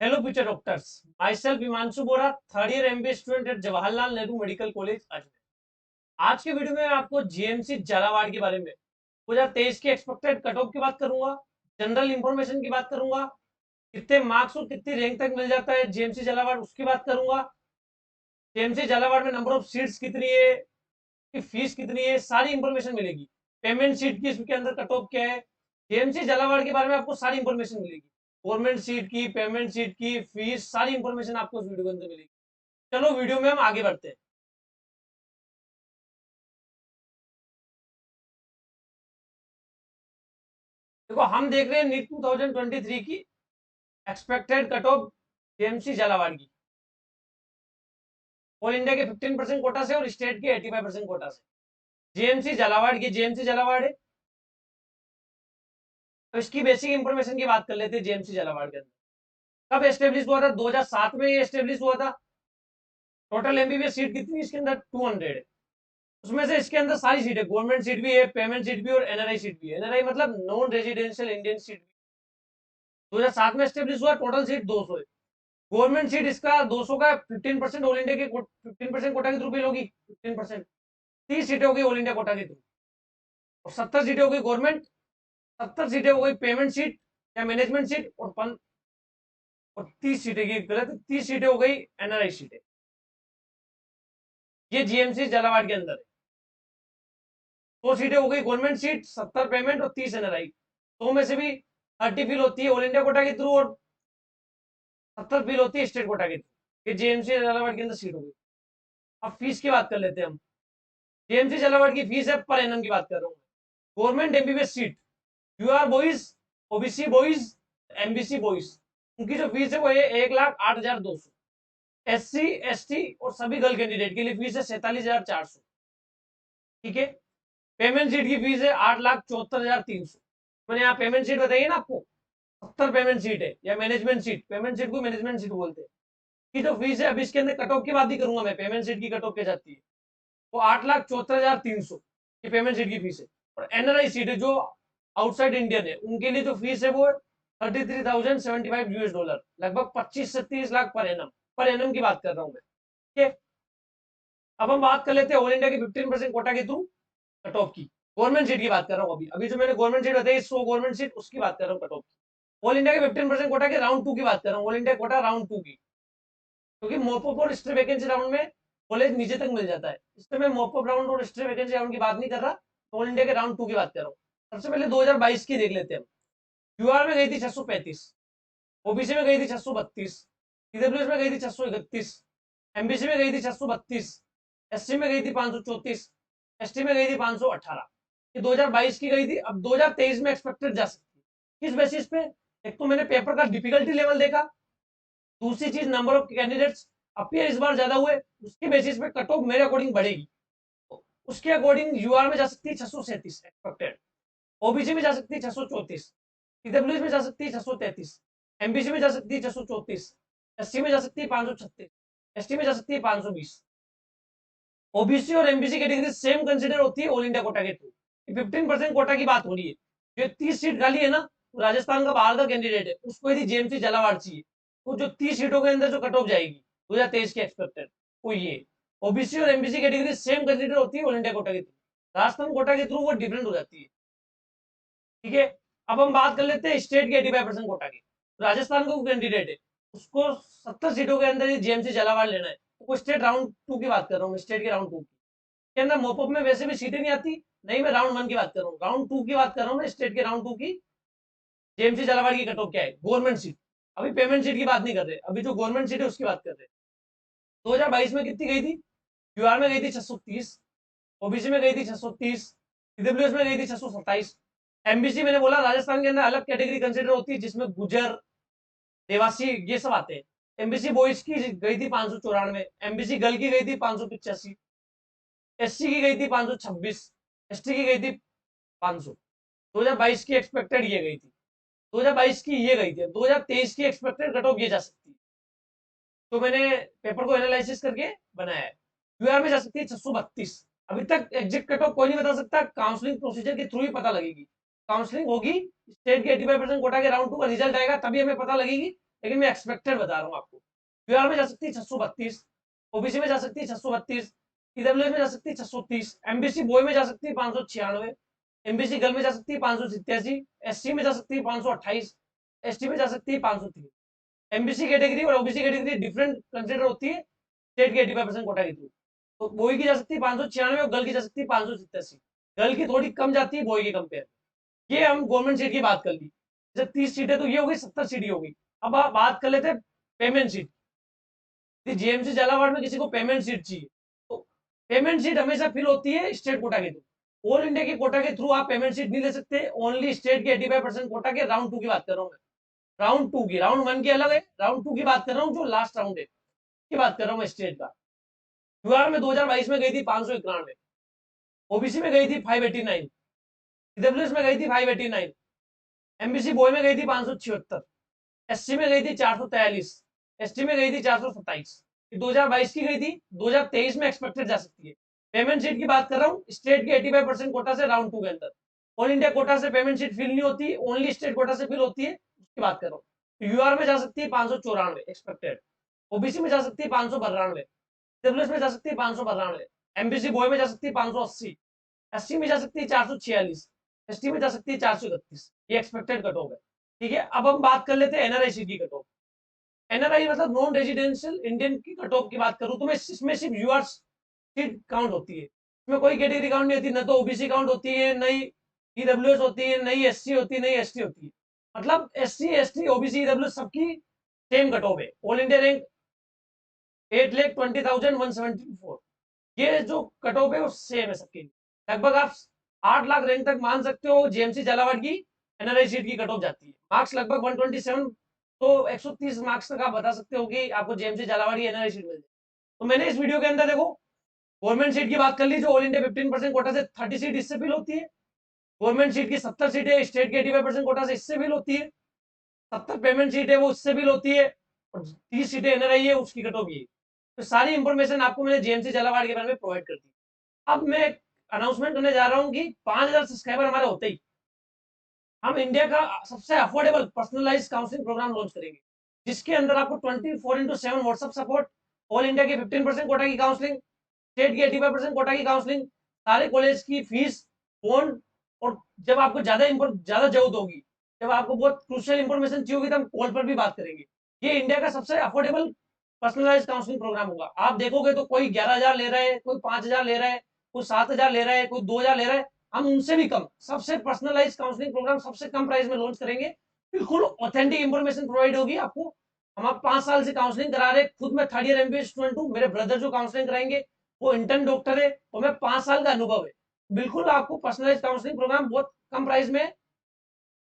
Hello future doctors. My self Himanshu Bora, third year MBA student at Jawaharlal Nehru medical college Ajmer. आज के video में मैं आपको जीएमसी झालावाड़ के बारे में 2023 की एक्सपेक्टेड कट ऑफ की बात करूंगा। जनरल इंफॉर्मेशन की बात करूंगा। कितने मार्क्स और कितनी रैंक तक मिल जाता है जीएमसी झालावाड़, उसकी बात करूंगा। जीएमसी झालावाड़ में नंबर ऑफ सीट्स कितनी है, की फीस कितनी है, सारी इंफॉर्मेशन मिलेगी। पेमेंट सीट की इसके अंदर कट ऑफ क्या है, जेएमसी झालावाड़ के बारे में आपको सारी इंफॉर्मेशन मिलेगी। गवर्नमेंट सीट की, पेमेंट सीट की, फीस, सारी इंफॉर्मेशन आपको इस वीडियो के अंदर मिलेगी। चलो वीडियो में हम आगे बढ़ते हैं। देखो, हम देख रहे हैं नीट 2023 की expected cut off JMC Jhalawar की। ऑल इंडिया के 15% कोटा से और स्टेट के 85% कोटा से जेएमसी झालावाड़ की, जेएमसी झालावाड़ है। तो इसकी बेसिक इंफॉर्मेशन की बात कर लेते हैं। जेएमसी झालावाड़ के अंदर कब एस्टेब्लिश हुआ था? 2007 में ये एस्टेब्लिश हुआ था। टोटल एमबीबीएस सीट कितनी है इसके अंदर? 200 है। उसमें से इसके अंदर सारी सीट है, गवर्नमेंट सीट भी है, पेमेंट सीट भी और एनआरआई सीट भी है। एनआरआई मतलब नॉन रेजिडेंशियल इंडियन सीट भी। 2007 में एस्टेब्लिश हुआ, टोटल सीट 200 है। गवर्नमेंट सीट इसका 200 का 15% ऑल इंडिया के 15% कोटा के थ्रू बिल होगी। 15%, 30 सीटें होगी ऑल इंडिया कोटा के थ्रू और 70 सीटें हो गई गवर्नमेंट, 70 सीटें हो गई पेमेंट सीट या मैनेजमेंट सीट और 30 सीटें की गलत, 30 सीटें हो गई एनआरआई सीटें। ये जीएमसी झालावाड़ के अंदर है। 100 सीटें हो गई गवर्नमेंट सीट, 70 पेमेंट और 30 एनआरआई। 100 में से भी 30 फिल होती है ऑल इंडिया कोटा के थ्रू और 70 फिल होती है स्टेट कोटा के थ्रू। ये जेएमसी झालावाड़ के अंदर सीट होगी। अब फीस की बात कर लेते हैं हम। जेएमसी झालावाड़ की फीस है, पर एनम की बात कर रहा हूँ। Government MBBS seat, UR boys, OBC boys, MBC boys, उनकी जो फीस है वो है 1,08,200। एससी एसटी और सभी गर्ल कैंडिडेट के लिए फीस है 47,400। ठीक है। पेमेंट सीट की फीस है 8,74,300। मैंने यहाँ पेमेंट सीट बताई है ना आपको, 70 पेमेंट सीट है या मैनेजमेंट सीट, पेमेंट सीट को मैनेजमेंट सीट बोलते हैं। की जो फीस है, अभी इसके अंदर कट ऑफ की बात ही करूंगा मैं, पेमेंट सीट की कट ऑफ क्या जाती है, वो 8,74,300 की पेमेंट सीट की फीस है। और एनआरआई सीट है जो आउटसाइड इंडियन है, उनके लिए जो फीस है वो 33,075 यूएस डॉलर, लगभग 25 से 30 लाख पर एनम की बात कर रहा हूँ मैं। ठीक है। अब हम बात कर लेते हैं ऑल इंडिया के 15% कोटा के थ्रू कट ऑफ की। गवर्नमेंट सीट की बात कर रहा हूँ। अभी अभी जो मैंने गवर्नमेंट सीट बताई, 100 गवर्नमेंट सीट, उसकी बात कर रहा हूँ कट ऑफ की। ऑल इंडिया के 15% कोटा के राउंड 2 की बात कर रहा हूँ, ऑल इंडिया कोटा राउंड 2 की। क्योंकि मोपअप और स्टे वैकेंसी राउंड में कॉलेज नीचे तक मिल जाता है, इसलिए मैं मोपअप राउंड और स्टे वैकेंसी राउंड की बात नहीं कर रहा, ऑल इंडिया के राउंड 2 की बात कर रहा हूँ। सबसे पहले 2022 की देख लेते हैं हम। यूआर में गई थी 635, ओबीसी में गई थी 632, ईडब्ल्यूएस में गई थी 631, एमबीसी में गई थी 632, एससी में गई थी 534, एसटी में गई थी 518। ये 2022 की गई थी। अब 2023 में एक्सपेक्टेड जा सकती है। किस बेसिस पे? एक तो मैंने पेपर का डिफिकल्टी लेवल देखा, दूसरी चीज नंबर ऑफ कैंडिडेट्स अपियर इस बार ज्यादा हुए, उसके बेसिस पे कट ऑफ मेरे अकॉर्डिंग बढ़ेगी। तो उसके अकॉर्डिंग यूआर में जा सकती है 637 एक्सपेक्टेड, ओबीसी में जा सकती है 634, ईडब्ल्यूएस में जा सकती है 633, एमबीसी में जा सकती है 634, एससी में जा सकती है 536, एसटी में जा सकती है 520। ओबीसी और एमबीसी कैटेगरी सेम कंसिडर होती है ऑल इंडिया कोटा के थ्रू। 15% कोटा की बात हो रही है। जो 30 सीट खाली है ना, राजस्थान का बाहर का कैंडिडेट है, उसको यदि जेएमसी झालावाड़ चाहिए, तो जो 30 सीटों के अंदर जो कट ऑफ जाएगी 2023 के एक्सपेक्टेड, वो ये। ओबीसी और एमबीसी कैटेगरी सेम कंसिडर होती है ऑल इंडिया कोटा के थ्रू, राजस्थान कोटा के थ्रू वो डिफरेंट हो जाती है। ठीक है। अब हम बात कर लेते हैं स्टेट के 85% कोटा की। राजस्थान का कैंडिडेट है, उसको 70 सीटों के अंदर जेएमसी झालावाड़ लेना है, तो स्टेट राउंड 2 की बात कर रहा हूँ, स्टेट के राउंड 2 के अंदर मोपअप में वैसे भी सीटें नहीं आती। नहीं, मैं राउंड 1 की बात कर रहा हूँ, राउंड 2 की बात कर रहा हूँ मैं, स्टेट के राउंड 2 की। जेएमसी झालावाड़ की कट ऑफ क्या है? Government seat. अभी पेमेंट सीट की बात नहीं कर रहे, अभी जो गवर्नमेंट सीट है उसकी बात कर रहे हैं। 2022 में कितनी गई थी? यूआर में गई थी 630, ओबीसी में गई थी 630, ईडब्ल्यूएस में गई थी 627, एमबीसी मैंने बोला राजस्थान के अंदर अलग कैटेगरी कंसिडर होती है, जिसमें गुजर, देवासी, ये सब आते हैं। एमबीसी बॉयज की गई थी 594, एमबीसी गर्ल की गई थी 585, एससी की गई थी 526, एसटी की गई थी 500। 2022 की एक्सपेक्टेड ये गई थी, 2022 की ये गई थी। 2023 की एक्सपेक्टेड कट ऑफ ये जा सकती है, तो मैंने पेपर को एनालिसिस करके बनाया है। यूआर में जा सकती है 632। अभी तक एग्जिट कट ऑफ कोई नहीं बता सकता, काउंसलिंग प्रोसीजर के थ्रू ही पता लगेगी। काउंसलिंग होगी, स्टेट के 85% कोटा के राउंड 2 का रिजल्ट आएगा, तभी हमें पता लगेगी। लेकिन मैं एक्सपेक्टेड बता रहा हूँ आपको। यूआर में जा सकती है 632, ओबीसी में जा सकती है 632, ईडब्ल्यूएस में जा सकती है 630, एमबीसी बॉय में जा सकती है 596, एमबीसी गर्ल में जा सकती है 587, एससी में जा सकती है 528, एसटी में जा सकती है 503। एमबीसी कैटेगरी और ओबीसी कैटेगरी डिफरेंट कंसिडर होती है स्टेट के 85% कोटा के थ्रू। तो बॉय की जा सकती है 596 और गर्ल की जा सकती है 587। गर्ल की थोड़ी कम जाती है बॉय की कंपेयर। ये हम गवर्नमेंट सीट की बात कर ली, जैसे 30 सीटें तो ये होगी, 70 सीटें होगी। अब आप बात कर लेते हैं पेमेंट सीट। जेएमसी झालावाड़ में किसी को पेमेंट सीट चाहिए तो पेमेंट सीट हमेशा फिल होती है स्टेट कोटा के थ्रू। ऑल इंडिया के कोटा के थ्रू आप पेमेंट सीट नहीं ले सकते, ओनली स्टेट के 85% कोटा के राउंड 2 की बात कर रहा हूँ मैं। राउंड 2 की, राउंड 1 की अलग है, राउंड 2 की बात कर रहा हूँ, जो लास्ट राउंड है की बात कर रहा हूँ मैं स्टेट का। यूआर में 2022 में गई थी 591, ओबीसी में गई थी 589, ईडब्ल्यूएस में गई थी 589, एमबीसी बॉय में गई थी 576, एससी में गई थी 443, एसटी में गई थी 427। 2022 की गई थी, 2023 में एक्सपेक्टेड जा सकती है। पेमेंट सीट की बात कर रहा हूँ स्टेट के 85% कोटा से राउंड 2 के अंदर। ऑल इंडिया कोटा से पेमेंट सीट फिल नहीं होती, ओनली स्टेट कोटा से फिल होती है, उसकी बात कर रहा हूँ। यूआर में जा सकती है 594 एक्सपेक्टेड, ओबीसी में जा सकती है 592, डब्ल्यूएस में जा सकती है 592, एमबीसी बॉय में जा सकती है 580, एससी में जा सकती है 446, एसटी में जा सकती है 431। ये एक्सपेक्टेड कट ऑफ है। ठीक है, अब हम बात कर लेते हैं एनआरआई सीट की कट ऑफ। एनआरआई मतलब नॉन रेजिडेंशियल इंडियन की कट ऑफ की बात करूं तो मैं इसमें सिर्फ यूआर सीट काउंट होती है, इसमें कोई कैटेगरी काउंट नहीं होती, ना तो ओबीसी काउंट होती है, नहीं ईडब्ल्यूएस होती है, नहीं एससी होती है, नहीं एसटी होती है। मतलब एससी एसटी ओबीसी ईडब्ल्यूएस सबकी सेम कट ऑफ है। All India rank 8,20,174। ये जो कट ऑफ है वो सेम है सबके लिए। लगभग आप 8 लाख रैंक तक मान सकते हो जेएमसी झालावाड़ की एनआरआई सीट की कट ऑफ जाती है। मार्क्स लगभग 127, तो 130 मार्क्स तक आप बता सकते हो कि आपको जेएमसी झालावाड़ की एनआरआई सीट मिल जाए। तो मैंने इस वीडियो के अंदर देखो गवर्नमेंट सीट की बात कर ली, जो ऑल इंडिया 15% कोटा से 30 सीट इससे फिल होती है। गवर्नमेंट सीट की 70 सीटें स्टेट के 85% कोटा से इससे फिल होती है। 70 पेमेंट सीट है वो उससे फिल होती है, और 30 सीटें एनआरआई है उसकी कट ऑफ ये। तो सारी इंफॉर्मेशन आपको मैंने जेएमसी झालावाड़ के बारे में प्रोवाइड कर दी। अब मैं अनाउंसमेंट करने जा रहा हूँ कि 5,000 सब्सक्राइबर हमारे होते ही हम इंडिया का सबसे affordable personalise counselling programme launch करेंगे, जिसके अंदर आपको 24/7 व्हाट्सएप सपोर्ट, ऑल इंडिया की 15% कोटा की काउंसलिंग, स्टेट की 85% कोटा की काउंसलिंग, सारे कॉलेज की फीस, बॉन्ड, और जब आपको ज्यादा जरूरत होगी, जब आपको बहुत क्रूशियल इंफॉर्मेशन चाहिए होगी, तो हम कॉल पर भी बात करेंगे। ये इंडिया का सबसे अफोर्डेबल पर्सनलाइज काउंसलिंग प्रोग्राम होगा। आप देखोगे तो कोई 11,000 ले रहा है, कोई 5,000 ले रहा है, कोई 7,000 ले रहा है, कोई 2,000 ले रहा है। हम उनसे भी कम, सबसे पर्सनलाइज काउंसलिंग प्रोग्राम सबसे कम प्राइस में लॉन्च करेंगे। बिल्कुल ऑथेंटिक इंफॉर्मेशन प्रोवाइड होगी आपको। हम आप 5 साल से काउंसलिंग करा रहे हैं, खुद मैं 3rd ईयर एमबीए स्टूडेंट हूँ, मेरे ब्रदर जो काउंसलिंग कराएंगे वो इंटर्न डॉक्टर है, और मैं 5 साल का अनुभव है। बिल्कुल आपको पर्सनलाइज काउंसलिंग प्रोग्राम बहुत कम प्राइस में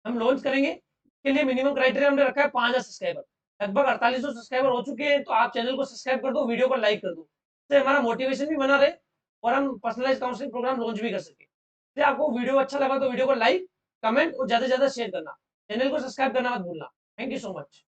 हम लॉन्च करेंगे। इसके लिए मिनिमम क्राइटेरिया हमने रखा है 5,000 सब्सक्राइबर। लगभग 4800 सब्सक्राइबर हो चुके हैं, तो आप चैनल को सब्सक्राइब कर दो, वीडियो को लाइक कर दो, इससे हमारा मोटिवेशन भी बना रहे और हम पर्सनलाइज काउंसलिंग प्रोग्राम लॉन्च भी कर सके। यदि आपको वीडियो अच्छा लगा तो वीडियो को लाइक, कमेंट और ज्यादा से ज्यादा शेयर करना, चैनल को सब्सक्राइब करना मत भूलना। Thank you so much.